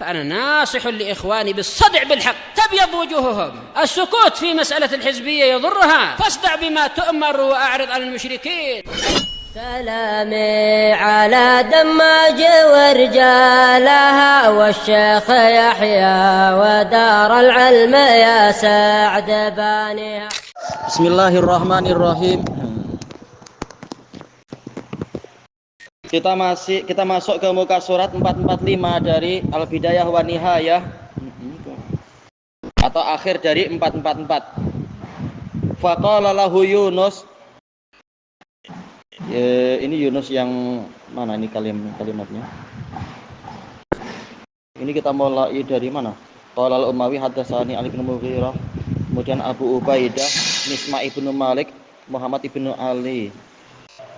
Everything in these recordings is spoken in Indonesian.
فأنا ناصح لإخواني بالصدع بالحق تبيض وجوههم. السكوت في مسألة الحزبية يضرها، فاصدع بما تؤمر وأعرض عن المشركين. سلامي على دماج ورجالها والشيخ يحيى ودار العلم يا سعد بانيها. Bismillahirrahmanirrahim. Kita masuk ke muka surat 445 dari Al-Bidayah wa Nihayah atau akhir dari 444. Faqala lahu Yunus. Ini Yunus yang mana ini kalimatnya? Ini kita mulai dari mana? Qala al-Umawi haddatsani Ali bin Mughirah, kemudian Abu Ubaidah, Misma ibnu Malik, Muhammad ibnu Ali.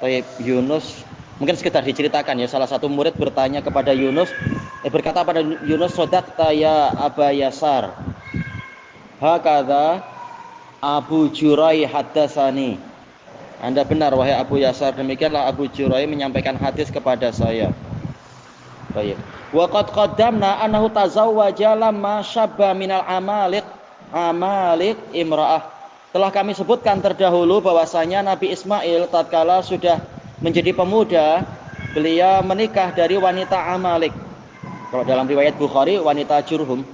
Taib Yunus, mungkin sekedar diceritakan ya, salah satu murid bertanya kepada Yunus, berkata pada Yunus, "Sodaqta ya Aba Yasar, hakadha Abu Jurai haddatsani." Anda benar wahai Abu Yasar, demikianlah Abu Jurai menyampaikan hadis kepada saya. Baik. Wa qad qaddamna annahu tazawwaja lamma syabba minal amalik imra'ah. Telah kami sebutkan terdahulu bahwasanya Nabi Ismail tatkala sudah menjadi pemuda, beliau menikah dari wanita Amalik. Kalau dalam riwayat Bukhari wanita Jurhum.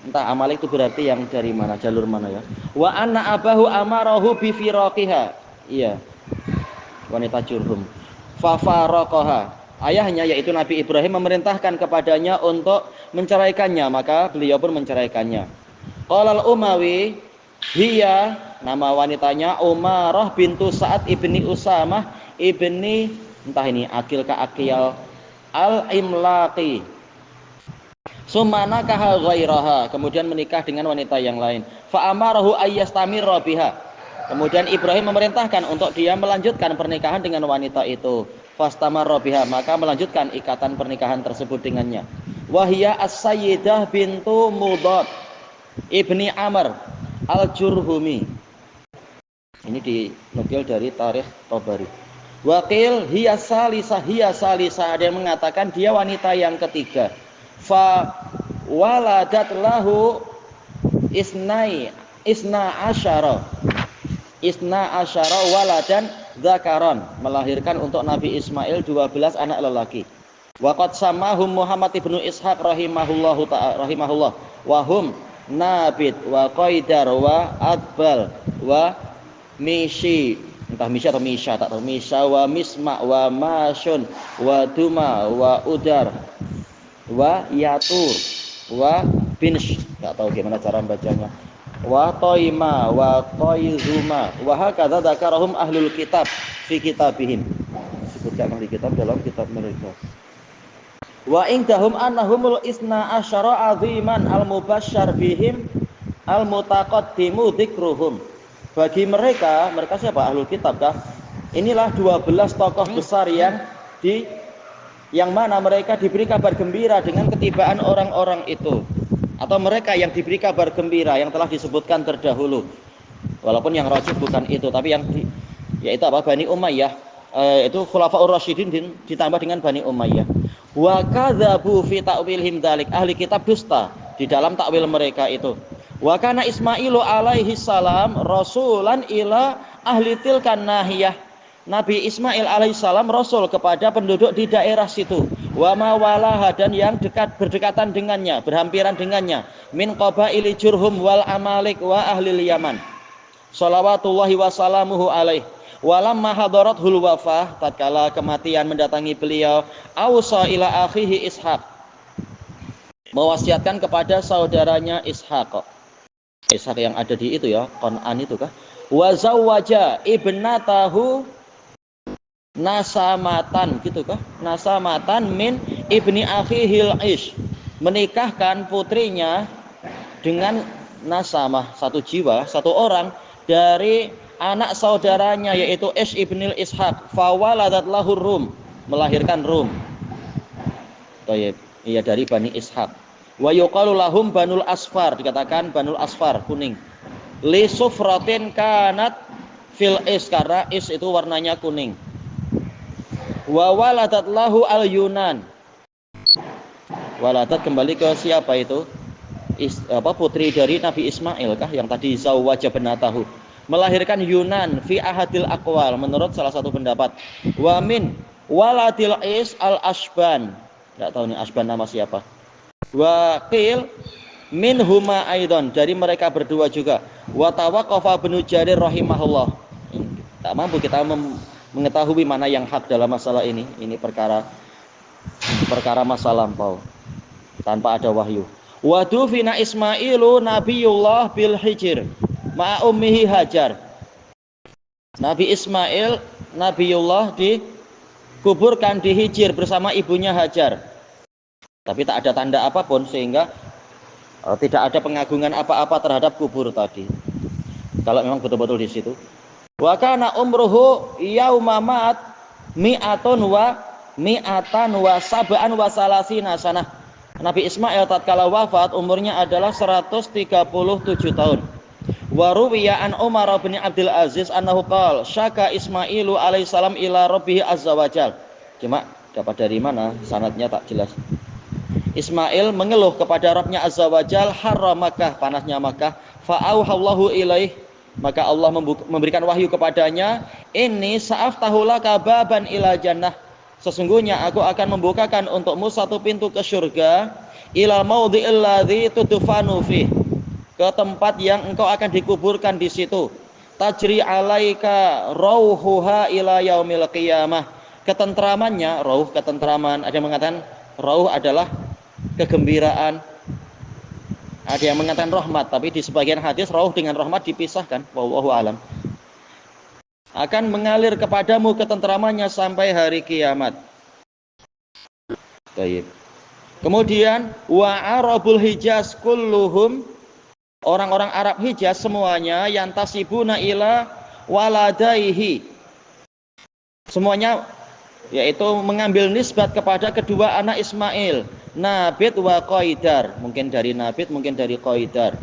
Entah Amalik itu berarti yang dari mana, jalur mana ya. Wa anna abahu amarahu bi firaqiha. Iya. Wanita Jurhum. Fa faraqaha. Ayahnya yaitu Nabi Ibrahim memerintahkan kepadanya untuk menceraikannya, maka beliau pun menceraikannya. Qala al-Umawi, hiya, nama wanitanya Umarah bintu Sa'ad ibni Usamah ibni entah ini Akil ka Akiyal al-Imlaqi. Sumana kahal ghairaha, kemudian menikah dengan wanita yang lain. Fa amarahu ayyastamirra biha. Kemudian Ibrahim memerintahkan untuk dia melanjutkan pernikahan dengan wanita itu. Fastamarra biha, maka melanjutkan ikatan pernikahan tersebut dengannya. Wahia as-sayyidah bintu Mudad ibni Amr al-Jurhumi. Ini dinukil dari Tarikh Tabari. Waqil hiya salisah, ada yang mengatakan dia wanita yang ketiga. Fa waladat lahu isna asyara waladan dzakaron, melahirkan untuk Nabi Ismail 12 anak lelaki. Waqad samahum Muhammad ibnu Ishaq rahimahullah wa hum Nabit wa Qaidar wa Adbal wa Mishi, entah Misha atau Misha, tak tahu. Misha wa Misma wa Mashun wa Duma wa Udar wa Yatur wa Binsh, tak tahu gimana cara membacanya. Wa Toima wa Toizuma wa hakadha dzakarahum ahlul kitab fi kitabihim, disebutkan ahli kitab dalam kitab mereka. Wa indahum annahumul isna asyara aziman al-mubasysyar bihim al-mutaqaddimu dzikruhum. Bagi mereka siapa ahlul kitab kah? Inilah 12 tokoh besar yang mana mereka diberi kabar gembira dengan ketibaan orang-orang itu, atau mereka yang diberi kabar gembira yang telah disebutkan terdahulu. Walaupun yang rajih bukan itu, tapi yang yaitu apa? Bani Umayyah, itu Khulafaur Rasyidin ditambah dengan Bani Umayyah. Wa kadzabu fi ta'wilhim dzalik, ahli kitab dusta di dalam takwil mereka itu. Wa kana Ismailu alaihi salam rasulan ila ahli tilkan nahiyah. Nabi Ismail alaihissalam rasul kepada penduduk di daerah situ. Wa mawalaha, dan yang berdekatan dengannya, berhampiran dengannya, min qabaili Jurhum wal Amalik wa ahli Yaman. Shalawatullahi wa salamuhu alaih. Walamma hadarathul wafah, tatkala kematian mendatangi beliau, ausa ila akhihi Ishaq, mewasiatkan kepada saudaranya Ishaq. Ishaq yang ada di itu ya, Qan'an itu kah? Wa zawwaja ibnatahu nasamatan, gitu kah? Nasamatan min ibni akhihil ish, menikahkan putrinya dengan nasamah, satu jiwa, satu orang dari anak saudaranya yaitu Ish ibnil Ishaq. Fawaladat lahur Rum, melahirkan Rum. Tayyib, iya dari Bani Ishaq. Wa yuqalu lahum Banul Asfar, dikatakan Banul Asfar, kuning. Li sufratin kanat fil is, karena is itu warnanya kuning. Wa waladat lahu al Yunan, Waladat kembali ke siapa itu? Putri dari Nabi Ismail kah yang tadi zawwaja banatahu, melahirkan Yunan fi ahadil aqwal menurut salah satu pendapat. Wa min waladil is al asban, enggak tahu nih asban nama siapa. Wa qil min huma aidon, dari mereka berdua juga. Wa tawaqafa Ibnu Jarir rahimahullah. Tak mampu kita mengetahui mana yang hak dalam masalah ini perkara masa lampau tanpa ada wahyu. Wa dufina Ismailu nabiyullah bil hijr ma'a ummihi Hajar. Nabi Ismail Nabiullah dikuburkan di Hijr bersama ibunya Hajar. Tapi tak ada tanda apapun sehingga tidak ada pengagungan apa-apa terhadap kubur tadi. Kalau memang betul-betul di situ. Wa kana umruhu yaumamat mi'atan wa sab'an wa salasina sanah. Nabi Ismail tatkala wafat umurnya adalah 137 tahun. Wa ruwiya an Umar bin Abdul Aziz annahu qala syaka Ismailu alaihissalam ila rabbih azza wajal. Cuma dapat dari mana sanadnya tak jelas. Ismail mengeluh kepada Rabbnya azza wajal harra Makkah, panasnya Makkah, fa auhallahu ilaih, maka Allah memberikan wahyu kepadanya, ini sa'aftahu laka baban ila jannah, sesungguhnya aku akan membukakan untukmu satu pintu ke surga, ila maudhi'il ladzi tudfanu fi, ke tempat yang engkau akan dikuburkan di situ. Tajri alaika rauhuha ila yaumil qiyamah, ketentramannya, rauh ketentraman, ada yang mengatakan rauh adalah kegembiraan, ada yang mengatakan rahmat, tapi di sebagian hadis rauh dengan rahmat dipisahkan, wallahu alam. Akan mengalir kepadamu ketentramannya sampai hari kiamat. Baik. Kemudian wa arabul Hijaz kulluhum, orang-orang Arab Hijaz semuanya yang tasibuna ila waladaihi, semuanya yaitu mengambil nisbat kepada kedua anak Ismail, Nabit wa Qaidar, mungkin dari Nabit, mungkin dari Qaidar.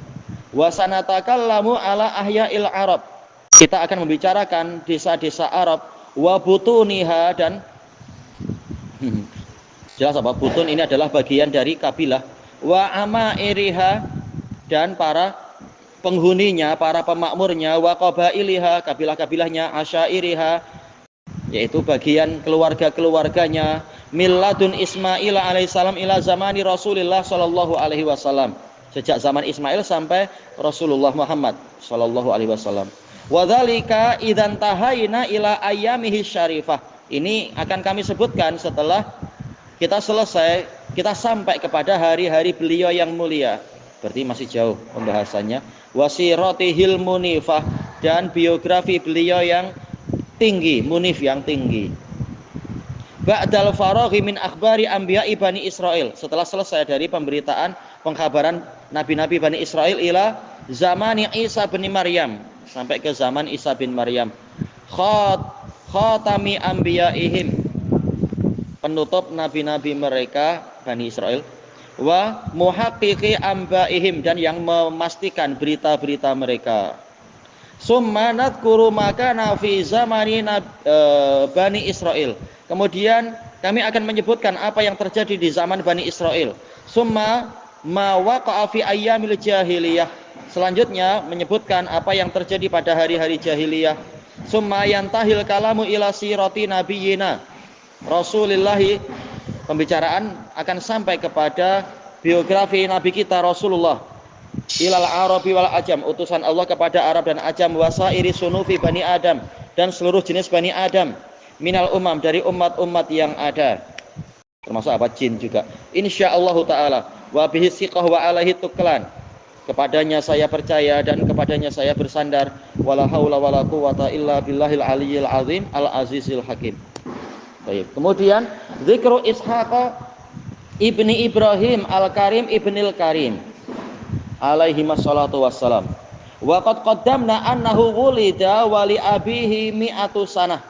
Wa sanatakallamu ala ahya'il Arab, kita akan membicarakan desa-desa Arab, wa butuniha, dan jelas apa butun ini adalah bagian dari kabilah, wa amairiha, dan para penghuninya, para pemakmurnya, wa qabailiha, kabilah-kabilahnya, asyairiha, yaitu bagian keluarga-keluarganya, milladun Ismail alaihissalam ila zamani Rasulullah sallallahu alaihi wasallam, sejak zaman Ismail sampai Rasulullah Muhammad sallallahu alaihi wasallam. Wa dzalika idzan tahayna ila ayyamihi syarifah, ini akan kami sebutkan setelah kita selesai, kita sampai kepada hari-hari beliau yang mulia, berarti masih jauh pembahasannya. Wasiratihil munifah, dan biografi beliau yang tinggi, munif yang tinggi. Ba'dal faraghi min akhbari anbiya'i Bani Israel, setelah selesai dari pemberitaan pengkhabaran nabi-nabi Bani Israel, ila zamani Isa bin Maryam, sampai ke zaman Isa bin Maryam. Khatami anbiya'ihim, penutup nabi-nabi mereka Bani Israel. Wa muhaqqiqi anba'ihim, dan yang memastikan berita-berita mereka. Summa nadhkuru maka fi zamani Bani Israel, kemudian kami akan menyebutkan apa yang terjadi di zaman Bani Israel. Summa ma waqa'a fi ayyamil jahiliyah, selanjutnya menyebutkan apa yang terjadi pada hari-hari jahiliyah. Summa yantahil kalamu ila sirati nabiyyina Rasulillahi, pembicaraan akan sampai kepada biografi nabi kita Rasulullah, ilal arabi wal ajam, utusan Allah kepada Arab dan Ajam, wasairi sunufi Bani Adam, dan seluruh jenis Bani Adam, minal umam, dari umat-umat yang ada, termasuk apa jin juga. Insyaallah taala, wa bihi siqah wa alaihi tuklan, kepadanya saya percaya dan kepadanya saya bersandar, wala haula wala quwata illa billahil aliyyil azim al azizil hakim. Baik. Kemudian zikru Ishaq ibni Ibrahim al-Karim ibnil Karim alaihi wassalatu wassalam. Wa qad qaddamna annahu wulida wa li abihi mi'atu sanah.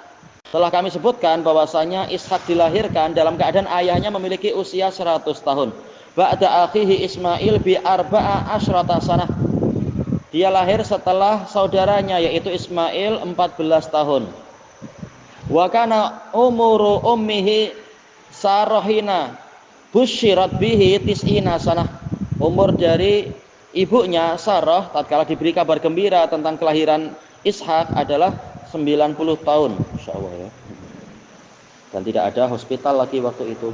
Telah kami sebutkan bahwasanya Ishak dilahirkan dalam keadaan ayahnya memiliki usia 100 tahun. Ba'da akhihi Ismail bi arba'a asyrata sanah. Dia lahir setelah saudaranya yaitu Ismail 14 tahun. Wa kana umuru ummihi sarahina Busyirat bihi tis'ina sanah. Umur dari ibunya Sarah tatkala diberi kabar gembira tentang kelahiran Ishak adalah 90 tahun. Insyaallah ya. Dan tidak ada hospital lagi waktu itu.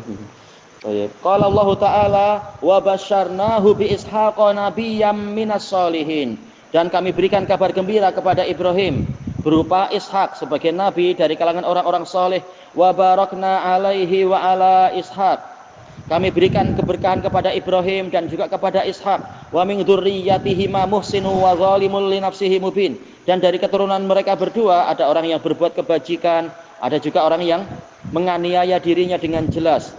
Qala Allah Ta'ala wa basyarnahu bi ishaqa nabiyyam minas solihin. Dan kami berikan kabar gembira kepada Ibrahim berupa Ishak sebagai nabi dari kalangan orang-orang soleh. Wa barakna alaihi wa ala Ishak. Kami berikan keberkahan kepada Ibrahim dan juga kepada Ishak. Wa min dzurriyyatihi ma muhsinu wa zalimun li nafsihi mubin. Dan dari keturunan mereka berdua ada orang yang berbuat kebajikan, ada juga orang yang menganiaya dirinya dengan jelas.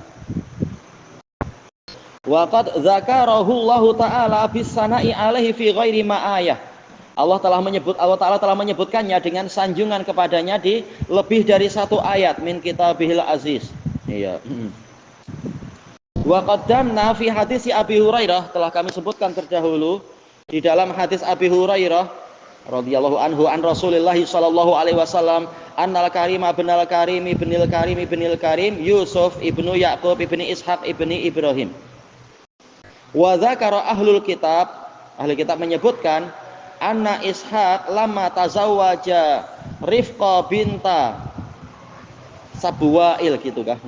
Wa qad dzakarahu Allah Ta'ala bis sana'i alaihi fi ghairi ma ayah. Allah Ta'ala telah menyebutkannya dengan sanjungan kepadanya di lebih dari satu ayat min kitabihil aziz. Iya. Wa qaddamna fi hadis Abi Hurairah, telah kami sebutkan terdahulu di dalam hadis Abi Hurairah radhiyallahu anhu an Rasulillah sallallahu alaihi wasallam annal karim ibnul karim Yusuf ibnu Yaqub ibni Ishaq ibni Ibrahim. Wa dzakara ahlul kitab, ahli kitab menyebutkan anna Ishaq lamma tazawwaja Rifqa binta Sabuwail gitu kah?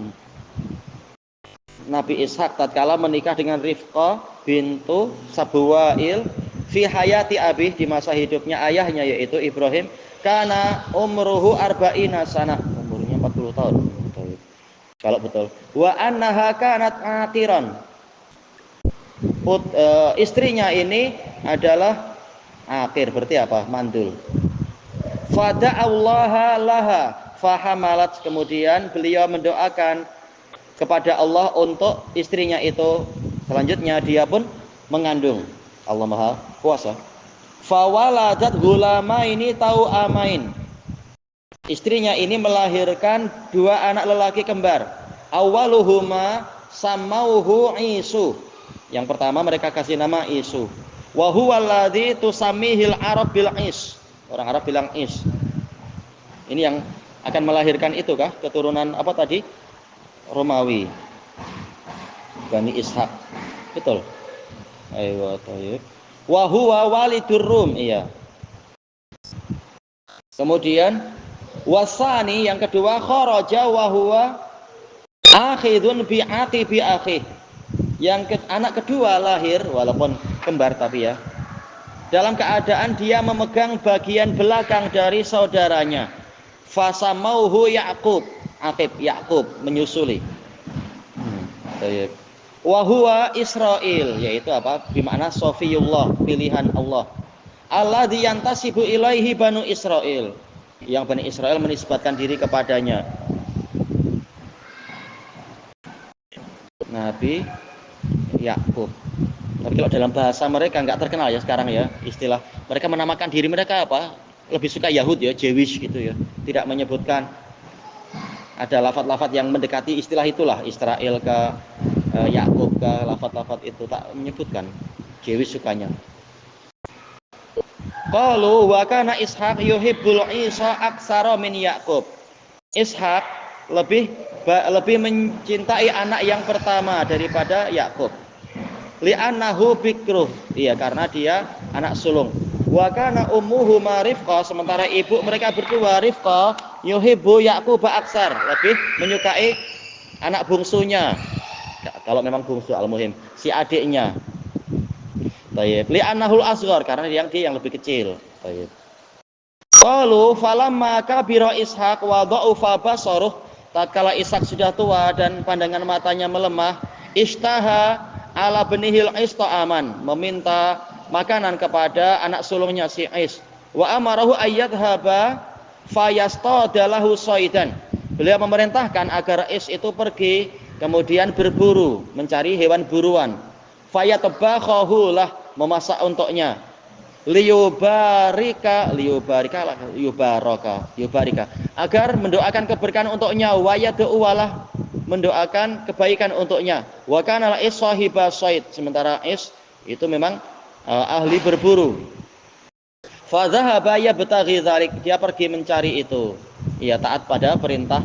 Nabi Ishak tatkala menikah dengan Rifqa bintu Sabuwail fi hayati abih, di masa hidupnya ayahnya yaitu Ibrahim, kana umruhu arba'ina sanah, umurnya 40 tahun. Kalau betul. Wa annaha kanat atiran. Istrinya ini adalah akir, berarti apa? Mandul. Fada'allaha laha fahamalat, kemudian beliau mendoakan kepada Allah untuk istrinya itu, selanjutnya dia pun mengandung. Allah Maha Kuasa. Fawaladat gulamaini tau'amain. Istrinya ini melahirkan dua anak lelaki kembar. Awaluhuma samauhu Isu. Yang pertama mereka kasih nama Isu. Wa huwa alladzi tusammihil Arab bil Is. Orang Arab bilang Is. Ini yang akan melahirkan itu kah? Keturunan apa tadi? Romawi, Bani Ishak, betul. Ayo, tayyib. Wa huwa walidur Rum, iya. Kemudian wasani yang kedua kharaja wa huwa akhidun bi atibi akhih. Anak kedua lahir walaupun kembar tapi ya, dalam keadaan dia memegang bagian belakang dari saudaranya. Fasamauhu Yaqub. Aqib, Yaqub menyusuli. Wa huwa Israil, yaitu apa? Bermakna Sofiyullah, pilihan Allah. Alladzi yantasibu ilaihi Banu Israil, yang Bani Israel menisbatkan diri kepadanya. Nabi Yaqub. Tapi kalau dalam bahasa mereka nggak terkenal ya sekarang ya istilah. Mereka menamakan diri mereka apa? Lebih suka Yahud ya, Jewish gitu ya. Tidak menyebutkan. Ada lafaz-lafaz yang mendekati istilah itulah, Israel ke Yakub ke lafaz-lafaz itu tak menyebutkan. Jewish sukanya. Qalu wa kana Ishaq yuhibbul Isa aksara min Yakub. Ishaq lebih mencintai anak yang pertama daripada Yakub. Li'annahu bikruh. Iya, karena dia anak sulung. Wa kana ummuhu Rifqa, sementara ibu mereka berdua Rifqa yuhibbu Yaqub aksar, lebih menyukai anak bungsunya. Kalau memang bungsu al-muhim, si adiknya. Baik, li'annahul asghar, karena dia yang lebih kecil. Baik. Qalu falamma kabira Ishaq wa dha'ufa basaruh, tatkala Ishak sudah tua dan pandangan matanya melemah, ishtaha ala benihil ista'aman, meminta makanan kepada anak sulungnya si Is. Wa amarahu ayyadhaba fayastadalahu saidan. Beliau memerintahkan agar Is itu pergi kemudian berburu, mencari hewan buruan. Fayatabakhahu lah, memasak untuknya. Liyubarika agar mendoakan keberkahan untuknya, wayad'u walah, mendoakan kebaikan untuknya. Wa kana Is sahiba said, sementara Is itu memang ahli berburu. Fa dzahaba yabtaghi dzalik, dia pergi mencari itu. Ia taat pada perintah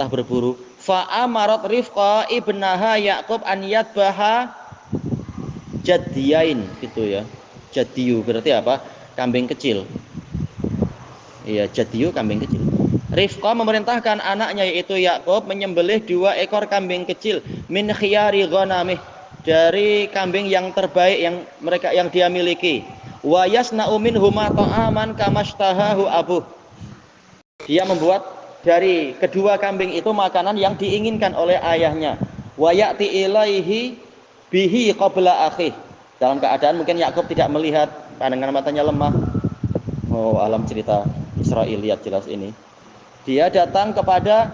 berburu. fa amarat Rifqa ibnaha Yaqub an yadbaha jadiyain gitu ya. Jadiyu berarti apa? Kambing kecil. Iya, jadiyu kambing kecil. Rifqa memerintahkan anaknya yaitu Yaqub menyembelih 2 ekor kambing kecil min khiyari ghanamih, dari kambing yang terbaik yang dia miliki. Wa yasna'u minhuma ta'aman kamashtahahu abuh. Dia membuat dari kedua kambing itu makanan yang diinginkan oleh ayahnya. Wa ya'ti ilaihi bihi qabla akhih. Dalam keadaan mungkin Yakub tidak melihat, pandangan matanya lemah. Oh, alam cerita Israiliyat jelas ini. Dia datang kepada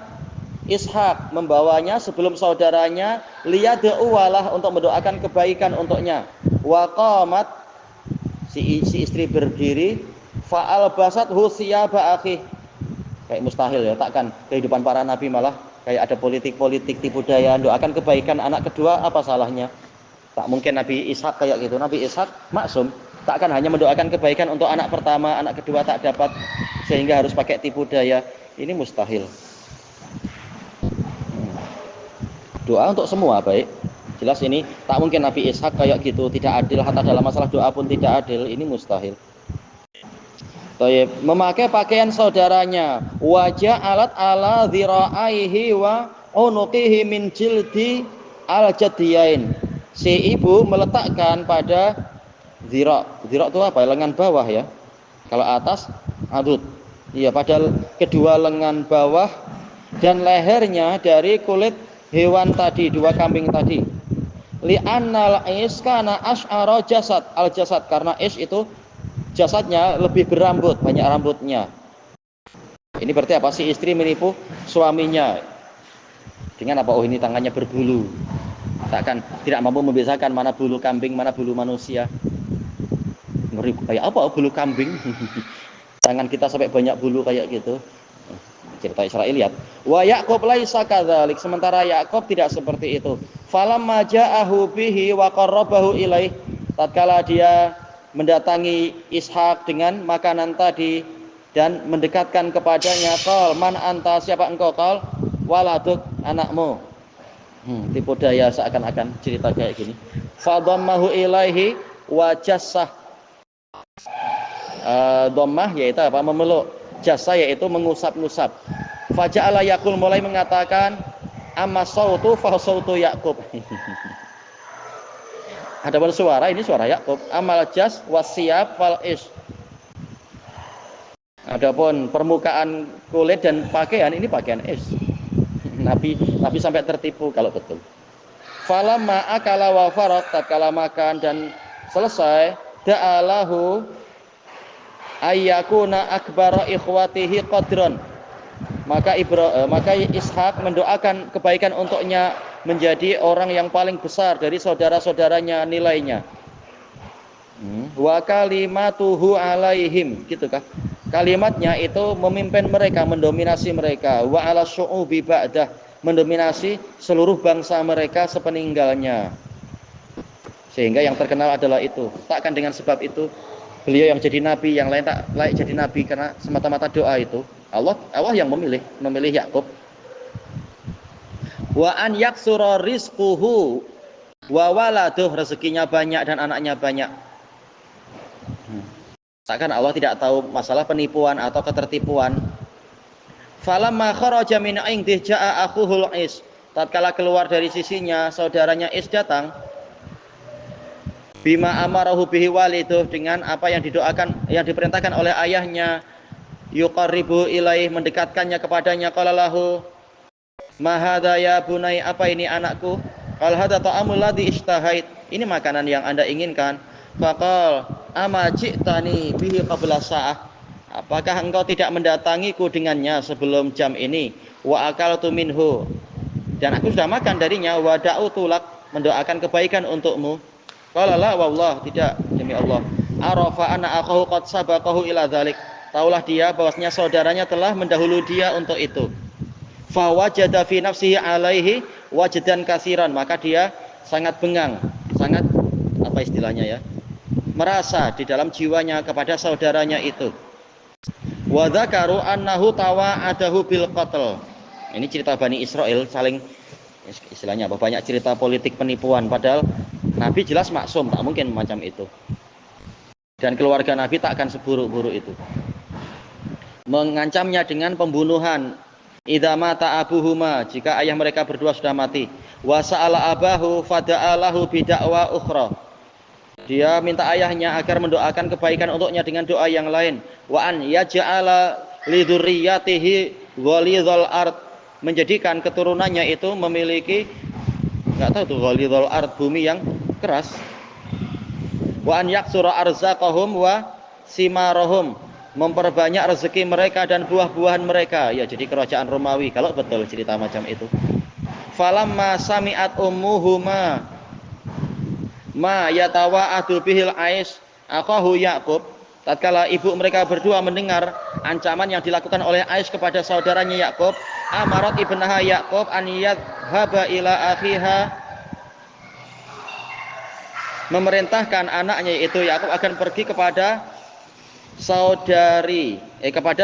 Ishak, membawanya sebelum saudaranya, liyad'u walah, untuk mendoakan kebaikan untuknya. Wa qamat, si istri berdiri, fa'al basathu siyaba akhi. Kayak mustahil ya, takkan kehidupan para nabi malah kayak ada politik tipu daya, doakan kebaikan anak kedua, apa salahnya? Tak mungkin Nabi Ishak kayak gitu. Nabi Ishak maksum, takkan hanya mendoakan kebaikan untuk anak pertama, anak kedua tak dapat sehingga harus pakai tipu daya. Ini mustahil. Doa untuk semua baik. Jelas ini tak mungkin Nabi Ishak kayak gitu, tidak adil, hatta dalam masalah doa pun tidak adil, ini mustahil. Taib, memakai pakaian saudaranya, wajah alat ala dhira'aihi wa unuqihi min jildi al-jadiyain. Si ibu meletakkan pada dhira'. Dhira' itu apa? Lengan bawah ya. Kalau atas adud. Iya, pada kedua lengan bawah dan lehernya dari kulit hewan tadi, 2 kambing tadi. Li'annal is kana ash'ara jasad al-jasad, karena is itu jasadnya lebih berambut, banyak rambutnya. Ini berarti apa? Si istri menipu suaminya dengan apa? Oh, ini tangannya berbulu. Takkan tidak mampu membedakan mana bulu kambing, mana bulu manusia. Ngeri, kayak apa bulu kambing? Tangan kita sampai banyak bulu kayak gitu. Cerita Israiliyat. Wa Yaqub laisa kadzalik, sementara Yaqub tidak seperti itu. Falamma ja'ahu bihi wa qarrabahu ilaih, tatkala dia mendatangi Ishak dengan makanan tadi dan mendekatkan kepadanya, qal man anta, siapa engkau? Qal waladuk, anakmu. Tipu daya seakan-akan cerita kayak gini. Fadammahu ilaihi wa jassah. Dhammah yaitu apa? Memeluk. Jasa yaitu mengusap-ngusap. Faja'ala Yaqul, mulai mengatakan, amma sautu fa sautu Yaqub. Adapun suara, ini suara Yakub. Amal jas wasiyab fal is. Adapun permukaan kulit dan pakaian, ini pakaian is. Nabi sampai tertipu kalau betul. Falamma akala wa faraq, tatkala makan dan selesai, da'alahu ayyakuna akbara ikhwatihi qadran. Maka Ishak mendoakan kebaikan untuknya, menjadi orang yang paling besar dari saudara-saudaranya nilainya. Wa kalimatuhu alaihim, gitukah? Kalimatnya itu memimpin mereka, mendominasi mereka. Wa ala syu'ubi ba'dah, mendominasi seluruh bangsa mereka sepeninggalnya. Sehingga yang terkenal adalah itu. Takkan dengan sebab itu beliau yang jadi nabi, yang lain tak layak jadi nabi karena semata-mata doa itu. Allah yang memilih Yakub. Wa an yaksura rizquhu wa waladuh, rezekinya banyak dan anaknya banyak. Takkan Allah tidak tahu masalah penipuan atau ketertipuan. Falamma kharaja min indih jaa akhuhul Is, tatkala keluar dari sisinya saudaranya Is datang, bima amarahu bihi waliduh, dengan apa yang diperintahkan oleh ayahnya, yuqarribu ilaih, mendekatkannya kepadanya. Qala lahu ma hadza ya bunai, apa ini anakku? Qal hadza ta'amul ladzi ishtahait, ini makanan yang Anda inginkan. Faqal ama ji'tani bihi qabla sa'ah, apakah engkau tidak mendatangiku dengannya sebelum jam ini? Wa akaltu minhu, dan aku sudah makan darinya. Wa da'utu lak, mendoakan kebaikan untukmu. Qala la wallah, tidak, demi Allah. Arafa anna akahu qad sabaqahu ila dzalik, taulah dia bahwasanya saudaranya telah mendahului dia untuk itu. Fa wajada fi nafsihi alaihi wajdan katsiran, maka dia sangat bengang, sangat apa istilahnya ya, merasa di dalam jiwanya kepada saudaranya itu. Wa dzakaru annahu tawa'adahu bil qatl, Ini cerita Bani Israel saling istilahnya apa? Banyak cerita politik penipuan, padahal Nabi jelas maksum, tak mungkin macam itu. Dan keluarga Nabi tak akan seburuk-buruk itu. Mengancamnya dengan pembunuhan. Idza mata abuhuma, jika ayah mereka berdua sudah mati. Wa sa'ala abahu fada'alahu bid'wa ukhra. Dia minta ayahnya agar mendoakan kebaikan untuknya dengan doa yang lain. Wa an yaj'ala lidurriyatihi ghalidhal ard, menjadikan keturunannya itu memiliki, enggak tahu tuh, ghalidhal ard, bumi yang keras. Wa an yaksura arzaqahum wa simarahum, memperbanyak rezeki mereka dan buah-buahan mereka. Ya, jadi kerajaan Romawi kalau betul cerita macam itu. Falamma sami'at ummuhuma ma yatawa'adu bihil ais akahu Yaqub, tatkala ibu mereka berdua mendengar ancaman yang dilakukan oleh Ais kepada saudaranya Yakub, amarat ibnaha Yakub an yadhhaba ila akhiha, memerintahkan anaknya yaitu Yakub akan pergi kepada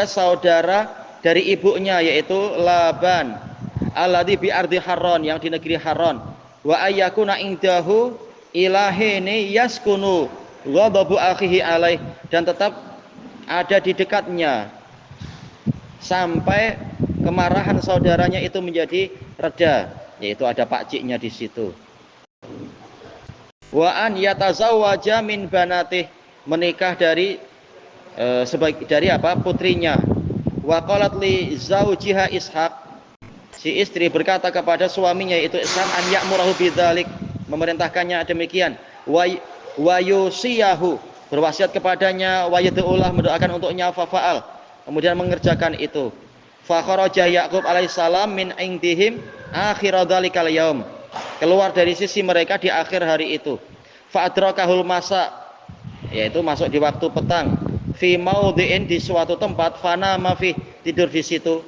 saudara dari ibunya yaitu Laban, alladzi bi ardi Harran, yang di negeri Harran, wa ayyakuna indahu ilahini yaskunu ghadabu akhihi alaih, dan tetap ada di dekatnya sampai kemarahan saudaranya itu menjadi reda, yaitu ada pakciknya di situ. Wa an yatazawwaja min banatih, menikah dari putrinya. Wa qalat li zaujiha Ishaq, si istri berkata kepada suaminya yaitu Ishaq, an ya'murahu bidzalik, memerintahkannya demikian. Wa yusiyahu, berwasiat kepadanya, wa yad'ulah, mendoakan untuknya, fa'al, kemudian mengerjakan itu. Fa kharaja Yaqub alaihissalam min indihim akhir dzalikal yaum, keluar dari sisi mereka di akhir hari itu. Fa adrakahul masa, yaitu masuk di waktu petang. Fi maudhi'in, di suatu tempat, fana mafi, tidur di situ.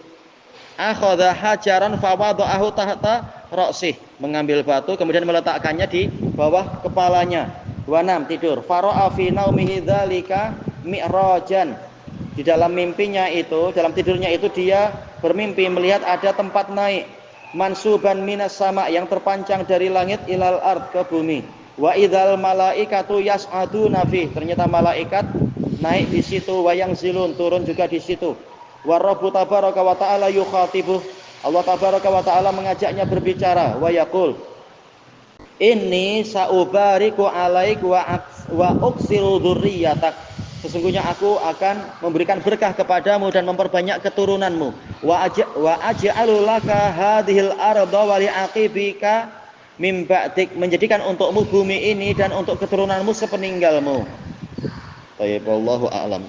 Akhadha hajaran fa wada'ahu tahta ra'sih, mengambil batu kemudian meletakkannya di bawah kepalanya. Wa nam, tidur. Fara'a fi naumihi dzalika mi'rajan, di dalam mimpinya itu, dalam tidurnya itu dia bermimpi melihat ada tempat naik, mansuban minas sama, yang terpancang dari langit ilal ard, ke bumi. Wa idzal malaikatu yas'aduna fi, ternyata malaikat naik di situ, wayang zilun, turun juga di situ. Wa rabbu tabaraka wa ta'ala yukhatibuh, Allah tabaraka wa ta'ala mengajaknya berbicara. Wa yaqul inni sa'ubariku alaik wa uksiru dzurriyyatak, sesungguhnya aku akan memberikan berkah kepadamu dan memperbanyak keturunanmu. Wa aj'alu laka hadhil arda wa li'aqibika mim ba'dik, menjadikan untukmu bumi ini dan untuk keturunanmu sepeninggalmu. Baik, wallahu a'lam.